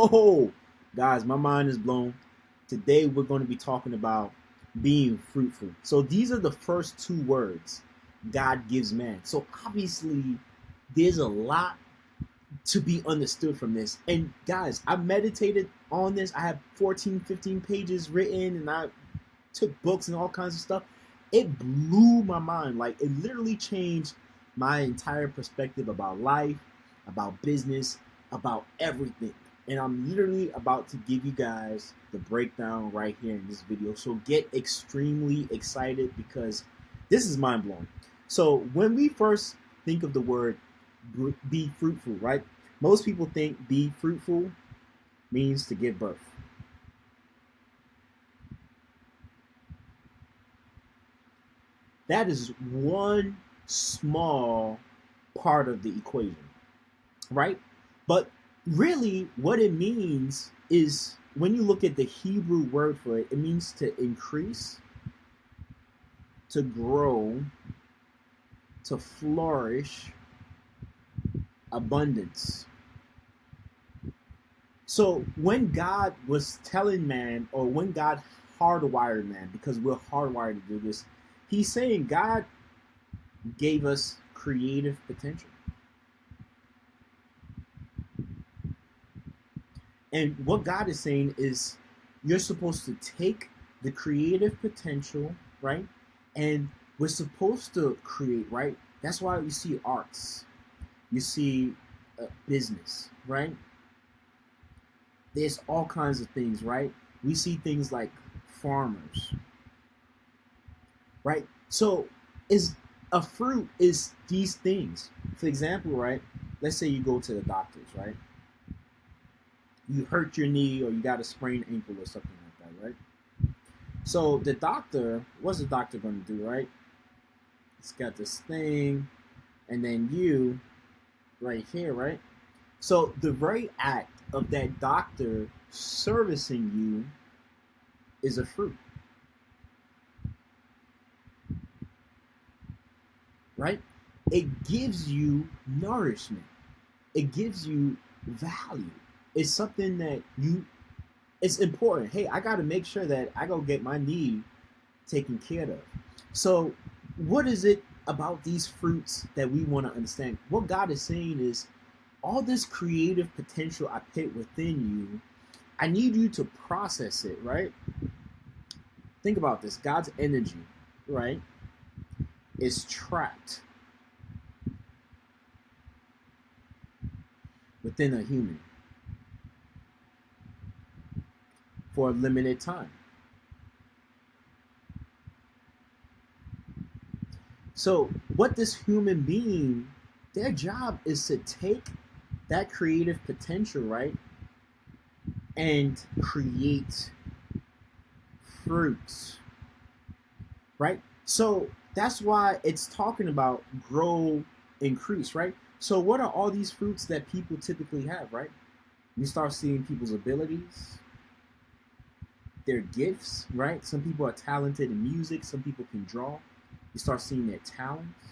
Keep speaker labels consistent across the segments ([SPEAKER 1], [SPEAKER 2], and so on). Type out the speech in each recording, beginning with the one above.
[SPEAKER 1] Oh, guys, my mind is blown. Today we're going to be talking about being fruitful. So these are the first two words God gives man. So obviously, there's a lot to be understood from this. And guys, I meditated on this. I have 14, 15 pages written, and I took books and all kinds of stuff. It blew my mind. Like, it literally changed my entire perspective about life, about business, about everything. And I'm literally about to give you guys the breakdown right here in this video. So get extremely excited because this is mind blowing. So when we first think of the word be fruitful, right? Most people think be fruitful means to give birth. That is one small part of the equation, right? But really, what it means is when you look at the Hebrew word for it, it means to increase, to grow, to flourish, abundance. So when God was telling man, or when God hardwired man, because we're hardwired to do this, he's saying God gave us creative potential. And what God is saying is you're supposed to take the creative potential, right? And we're supposed to create, right? That's why you see arts, you see business, right? There's all kinds of things, right? We see things like farmers, right? So is a fruit is these things. For example, right? Let's say you go to the doctors, right? You hurt your knee or you got a sprained ankle or something like that, right? So the doctor, what's the doctor going to do, right? It's got this thing, and then you right here, right? So the very act of that doctor servicing you is a fruit, right? It gives you nourishment. It gives you value. It's something that it's important. Hey, I got to make sure that I go get my need taken care of. So, what is it about these fruits that we want to understand? What God is saying is all this creative potential I put within you, I need you to process it, right? Think about this. God's energy, right, is trapped within a human for a limited time. So, what this human being, their job is to take that creative potential, right, and create fruits, right? So, that's why it's talking about grow, increase, right? So, what are all these fruits that people typically have, right? You start seeing people's abilities, their gifts, right? Some people are talented in music, some people can draw. You start seeing their talents,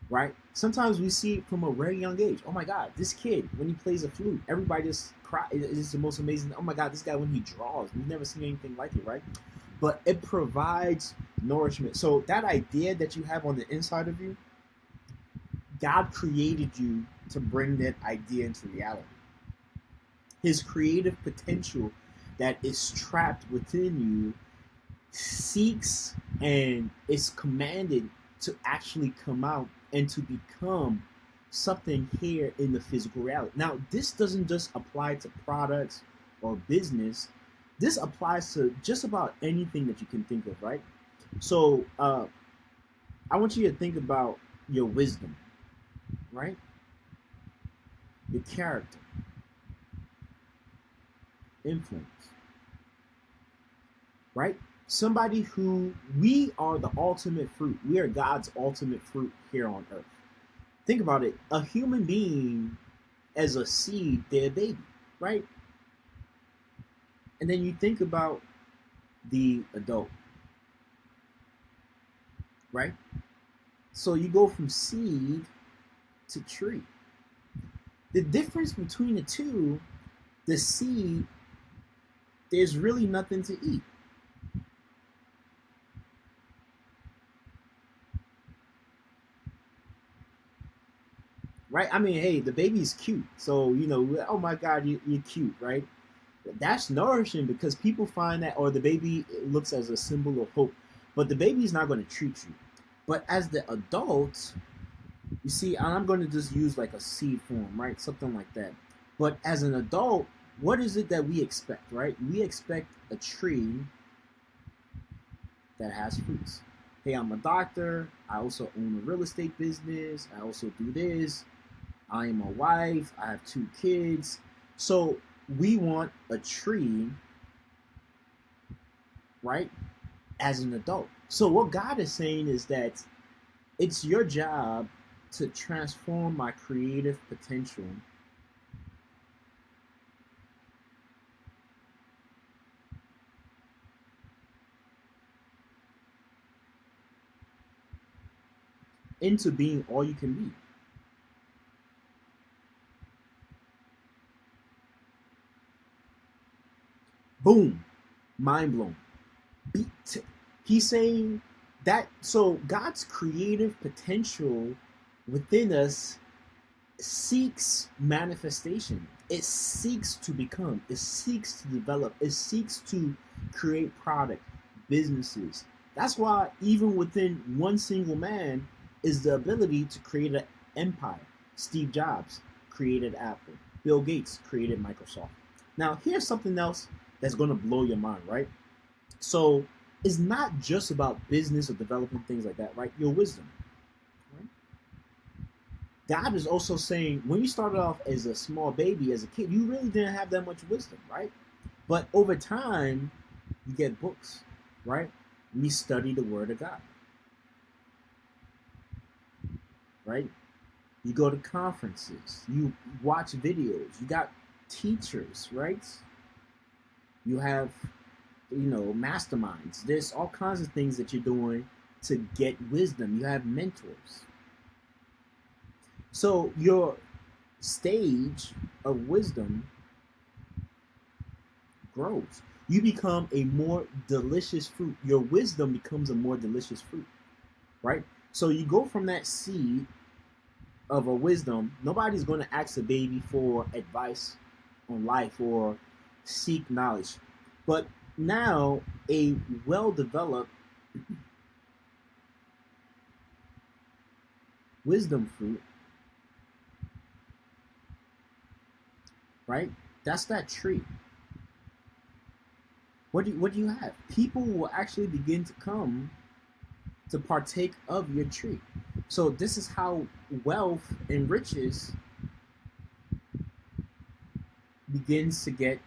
[SPEAKER 1] right? Sometimes we see it from a very young age. Oh my God, this kid, when he plays a flute, everybody just cry. It's the most amazing. Oh my God, this guy, when he draws, we've never seen anything like it, right? But it provides nourishment. So that idea that you have on the inside of you, God created you to bring that idea into reality. His creative potential that is trapped within you seeks and is commanded to actually come out and to become something here in the physical reality. Now, this doesn't just apply to products or business. This applies to just about anything that you can think of, right? So, I want you to think about your wisdom, right? Your character, influence, right? Somebody who we are the ultimate fruit. We are God's ultimate fruit here on earth. Think about it. A human being as a seed, they're a baby, right? And then you think about the adult, right? So you go from seed to tree. The difference between the two The seed, there's really nothing to eat. Right? I mean, hey, the baby's cute. So, oh my God, you're cute, right? That's nourishing because people find that, or the baby looks as a symbol of hope. But the baby's not going to treat you. But as the adult, you see, and I'm going to just use like a seed form, right? Something like that. But as an adult, what is it that we expect, right? We expect a tree that has fruits. Hey, I'm a doctor. I also own a real estate business. I also do this. I am a wife. I have 2 kids. So we want a tree, right, as an adult. So what God is saying is that it's your job to transform my creative potential into being all you can be. Boom, mind blown. He's saying that, so God's creative potential within us seeks manifestation. It seeks to become, it seeks to develop, it seeks to create product, businesses. That's why even within one single man is the ability to create an empire. Steve Jobs created Apple. Bill Gates created Microsoft. Now, here's something else that's going to blow your mind, right? So, it's not just about business or developing things like that, right? Your wisdom. Right? God is also saying when you started off as a small baby, as a kid, you really didn't have that much wisdom, right? But over time, you get books, right? We study the Word of God, right? You go to conferences, you watch videos, you got teachers, right? You have, masterminds. There's all kinds of things that you're doing to get wisdom. You have mentors. So your stage of wisdom grows. You become a more delicious fruit. Your wisdom becomes a more delicious fruit, right? So you go from that seed of a wisdom. Nobody's going to ask a baby for advice on life or seek knowledge. But now a well developed wisdom fruit, right? That's that tree. What do you have? People will actually begin to come to partake of your tree. So this is how wealth and riches begins to get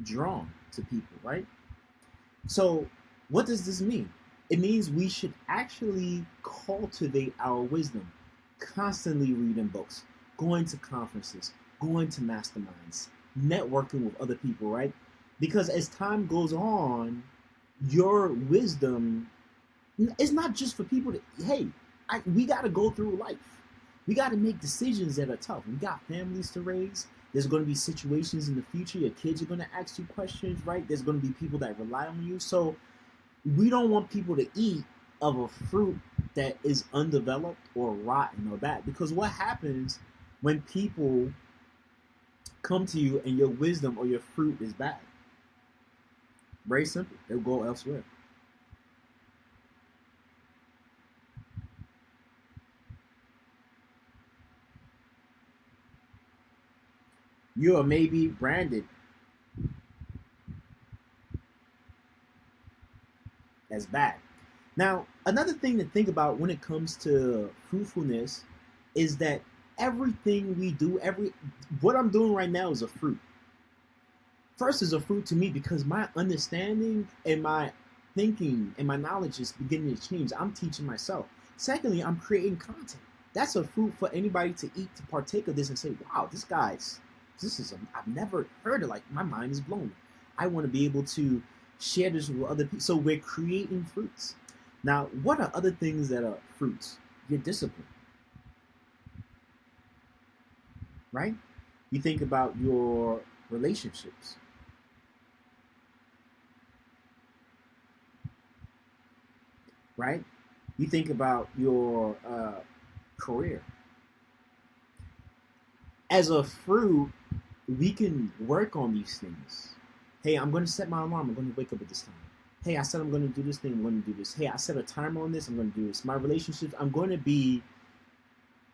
[SPEAKER 1] drawn to people, right? So what does this mean? It means we should actually cultivate our wisdom, constantly reading books, going to conferences, going to masterminds, networking with other people, right? Because as time goes on, your wisdom is not just for people to, hey, we got to go through life. We got to make decisions that are tough. We got families to raise. There's going to be situations in the future. Your kids are going to ask you questions, right? There's going to be people that rely on you. So we don't want people to eat of a fruit that is undeveloped or rotten or bad. Because what happens when people come to you and your wisdom or your fruit is bad? Very simple. They'll go elsewhere. You are maybe branded as bad. Now, another thing to think about when it comes to fruitfulness is that everything we do, what I'm doing right now is a fruit. First is a fruit to me because my understanding and my thinking and my knowledge is beginning to change. I'm teaching myself. Secondly, I'm creating content. That's a fruit for anybody to eat, to partake of this and say, wow, I've never heard of, like, my mind is blown. I want to be able to share this with other people. So we're creating fruits. Now, what are other things that are fruits? Your discipline, right? You think about your relationships, right? You think about your career. As a fruit, we can work on these things. Hey, I'm going to set my alarm. I'm going to wake up at this time. Hey, I said I'm going to do this thing. I'm going to do this. Hey, I set a timer on this. I'm going to do this. My relationships, I'm going to be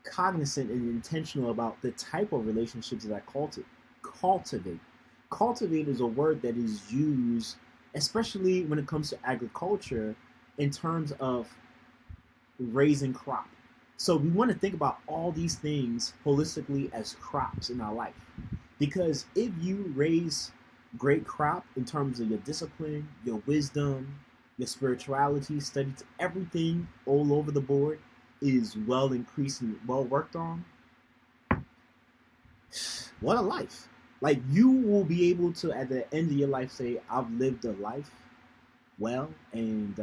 [SPEAKER 1] cognizant and intentional about the type of relationships that I cultivate. Cultivate is a word that is used, especially when it comes to agriculture, in terms of raising crop. So we want to think about all these things holistically as crops in our life. Because if you raise great crop in terms of your discipline, your wisdom, your spirituality, studies, everything all over the board is well increased and well worked on, what a life. Like you will be able to at the end of your life say, I've lived a life well and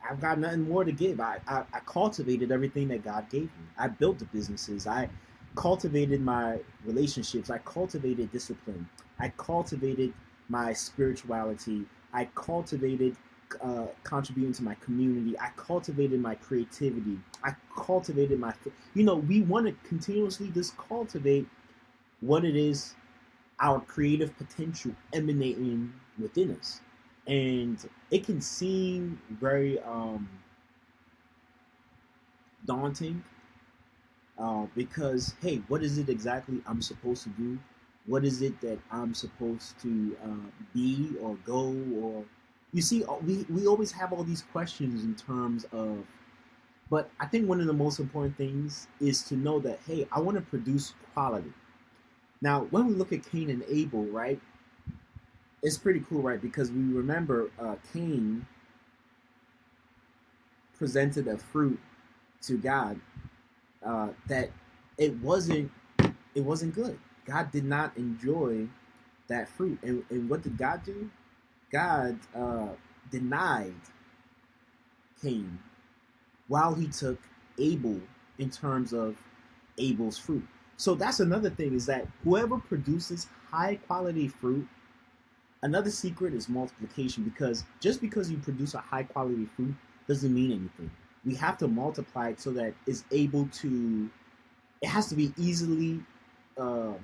[SPEAKER 1] I've got nothing more to give. I cultivated everything that God gave me. I built the businesses. I cultivated my relationships. I cultivated discipline. I cultivated my spirituality. I cultivated contributing to my community. I cultivated my creativity. I cultivated my, we want to continuously just cultivate what it is, our creative potential emanating within us. And it can seem very daunting because, hey, what is it exactly I'm supposed to do? What is it that I'm supposed to be or go? Or you see, we always have all these questions in terms of, but I think one of the most important things is to know that, hey, I want to produce quality. Now, when we look at Cain and Abel, right, it's pretty cool, right? Because we remember Cain presented a fruit to God that it wasn't good. God did not enjoy that fruit, and what did God do? God denied Cain while he took Abel in terms of Abel's fruit. So that's another thing is that whoever produces high quality fruit. Another secret is multiplication because just because you produce a high quality fruit doesn't mean anything. We have to multiply it so that it's able to, it has to be easily uh,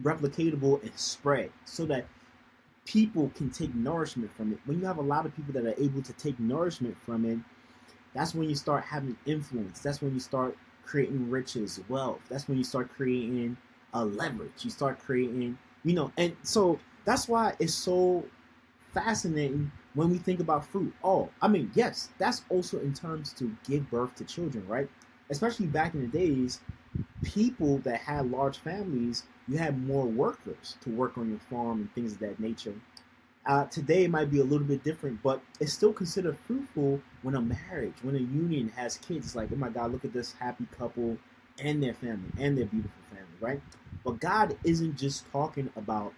[SPEAKER 1] replicatable and spread so that people can take nourishment from it. When you have a lot of people that are able to take nourishment from it, that's when you start having influence. That's when you start creating riches, wealth. That's when you start creating a leverage. You start creating, and so that's why it's so fascinating when we think about fruit. Oh, I mean, yes, that's also in terms to give birth to children, right? Especially back in the days, people that had large families, you had more workers to work on your farm and things of that nature. Today it might be a little bit different, but it's still considered fruitful when a marriage, when a union has kids. It's like, oh my God, look at this happy couple and their family and their beautiful family, right? But God isn't just talking about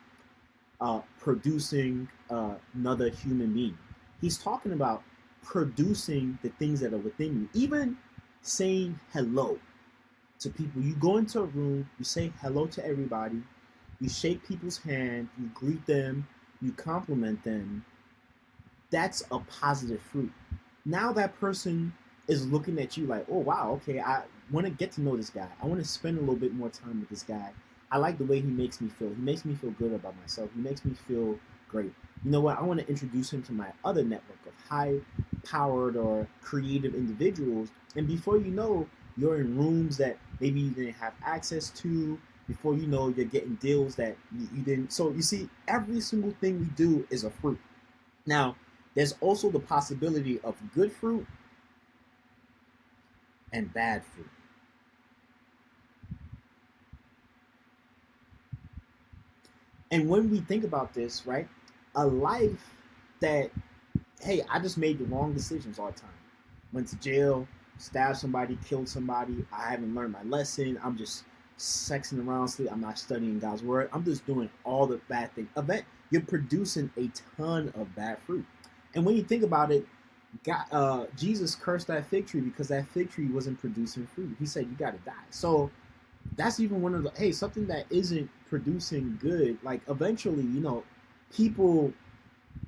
[SPEAKER 1] producing another human being. He's talking about producing the things that are within you. Even saying hello to people. You go into a room, you say hello to everybody, you shake people's hand, you greet them, you compliment them. That's a positive fruit. Now that person is looking at you like, oh wow, okay, I want to get to know this guy. I want to spend a little bit more time with this guy. I like the way he makes me feel. He makes me feel good about myself. He makes me feel great. You know what? I want to introduce him to my other network of high powered or creative individuals. And before you know, you're in rooms that maybe you didn't have access to. Before you know, you're getting deals that you didn't. So you see, every single thing we do is a fruit. Now, there's also the possibility of good fruit and bad fruit. And when we think about this, right, a life that, hey, I just made the wrong decisions all the time. Went to jail, stabbed somebody, killed somebody. I haven't learned my lesson. I'm just sexing around. I'm not studying God's word. I'm just doing all the bad things. You're producing a ton of bad fruit. And when you think about it, Jesus cursed that fig tree because that fig tree wasn't producing fruit. He said, you got to die. So That's even one of the, hey, something that isn't producing good, like eventually, people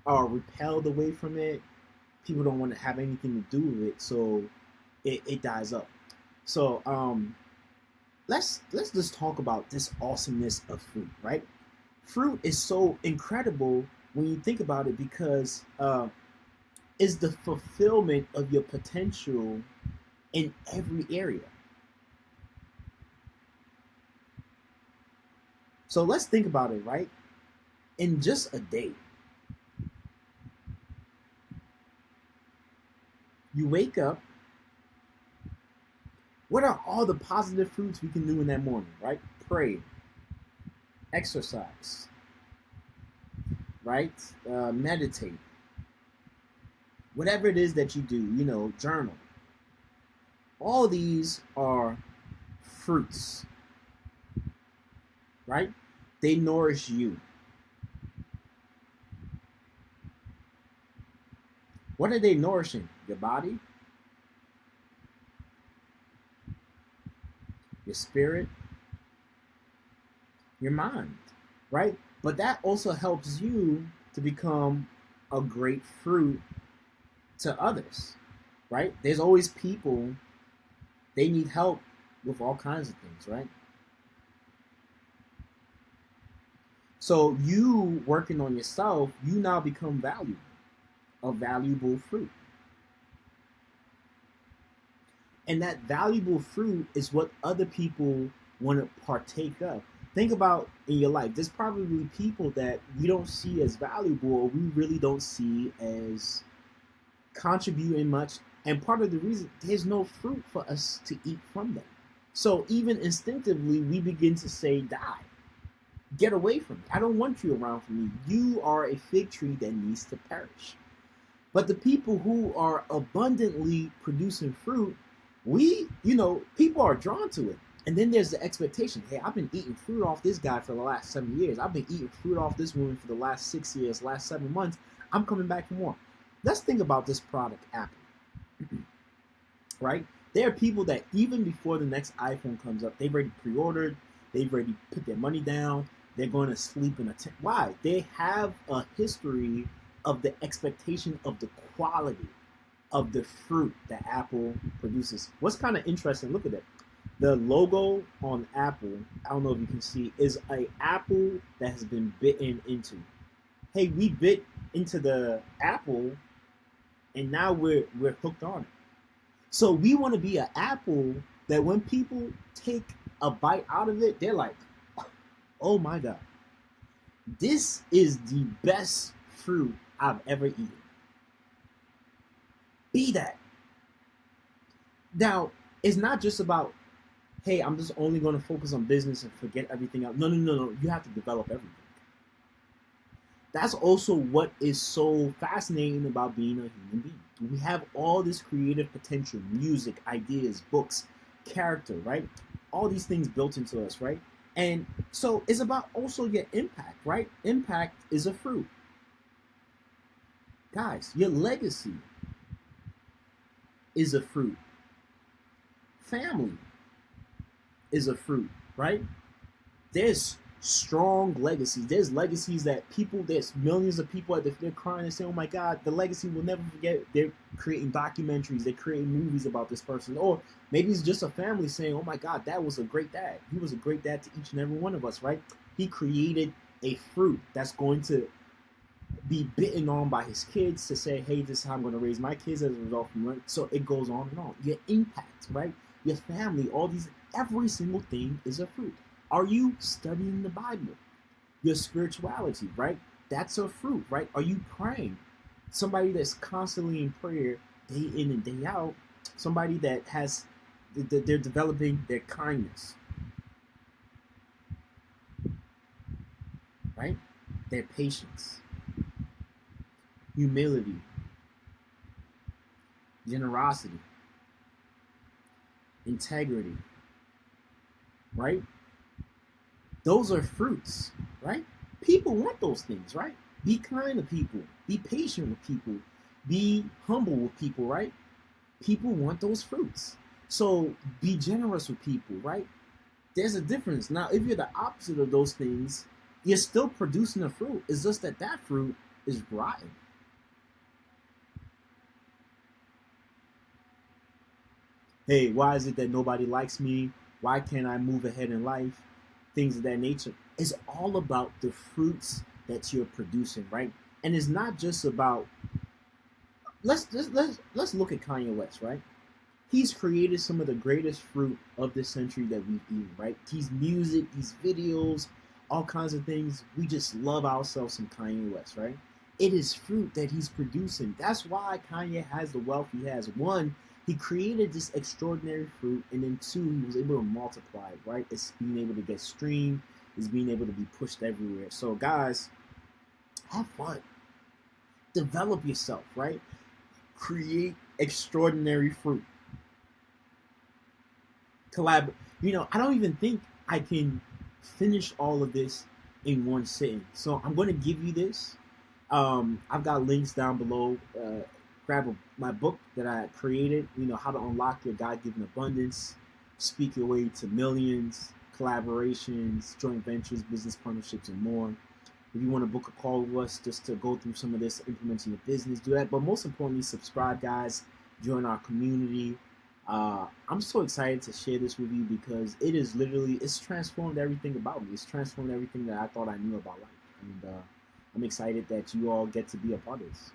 [SPEAKER 1] are repelled away from it. People don't want to have anything to do with it, so it dies up. So let's just talk about this awesomeness of fruit, right? Fruit is so incredible when you think about it because it's the fulfillment of your potential in every area. So let's think about it, right? In just a day, you wake up. What are all the positive fruits we can do in that morning, right? Pray, exercise, right? Meditate, whatever it is that you do, journal. All these are fruits, right? They nourish you. What are they nourishing? Your body, your spirit, your mind, right? But that also helps you to become a great fruit to others, right? There's always people, they need help with all kinds of things, right? So you working on yourself, you now become valuable, a valuable fruit. And that valuable fruit is what other people want to partake of. Think about in your life, there's probably people that we don't see as valuable or we really don't see as contributing much. And part of the reason, there's no fruit for us to eat from them. So even instinctively, we begin to say, die. Get away from me. I don't want you around for me. You are a fig tree that needs to perish. But the people who are abundantly producing fruit, people are drawn to it. And then there's the expectation. Hey, I've been eating fruit off this guy for the last 7 years. I've been eating fruit off this woman for the last 6 years, last 7 months. I'm coming back for more. Let's think about this product, Apple. Right? There are people that even before the next iPhone comes up, they've already pre-ordered, they've already put their money down, they're going to sleep in a tent. Why? They have a history of the expectation of the quality of the fruit that Apple produces. What's kind of interesting, look at it. The logo on Apple, I don't know if you can see, is a apple that has been bitten into. Hey, we bit into the apple and now we're hooked on it. So we want to be an apple that when people take a bite out of it, they're like, oh my God, this is the best fruit I've ever eaten. Be that. Now, it's not just about, hey, I'm just only going to focus on business and forget everything else. No, no, no, no. You have to develop everything. That's also what is so fascinating about being a human being. We have all this creative potential, music, ideas, books, character, right? All these things built into us, right? And so it's about also your impact, right? Impact is a fruit. Guys, your legacy is a fruit. Family is a fruit, right? There's strong legacies. There's legacies that there's millions of people that they're crying and saying, oh my God, the legacy will never forget. They're creating documentaries, they're creating movies about this person. Or maybe it's just a family saying, oh my God, that was a great dad. He was a great dad to each and every one of us, right? He created a fruit that's going to be bitten on by his kids to say, hey, this is how I'm going to raise my kids as a result from learning. So it goes on and on. Your impact, right? Your family, all these, every single thing is a fruit. Are you studying the Bible? Your spirituality, right? That's a fruit, right? Are you praying? Somebody that's constantly in prayer day in and day out, somebody that they're developing their kindness, right? Their patience, humility, generosity, integrity, right? Those are fruits, right? People want those things, right? Be kind to people, be patient with people, be humble with people, right? People want those fruits. So be generous with people, right? There's a difference. Now, if you're the opposite of those things, you're still producing a fruit. It's just that that fruit is rotten. Hey, why is it that nobody likes me? Why can't I move ahead in life? Things of that nature. It's all about the fruits that you're producing, right? And it's not just about let's look at Kanye West, right? He's created some of the greatest fruit of this century that we've eaten, right? These music, these videos, all kinds of things. We just love ourselves some Kanye West, right? It is fruit that he's producing. That's why Kanye has the wealth he has. One, he created this extraordinary fruit, and then two, he was able to multiply it, right? It's being able to get streamed, it's being able to be pushed everywhere. So, guys, have fun, develop yourself, right? Create extraordinary fruit. I don't even think I can finish all of this in one sitting. So I'm going to give you this. I've got links down below. Grab my book that I created. How to unlock your God-given abundance, speak your way to millions, collaborations, joint ventures, business partnerships, and more. If you want to book a call with us just to go through some of this, implementing your business, do that. But most importantly, subscribe, guys. Join our community. I'm so excited to share this with you because it's transformed everything about me. It's transformed everything that I thought I knew about life. And I'm excited that you all get to be a part of this.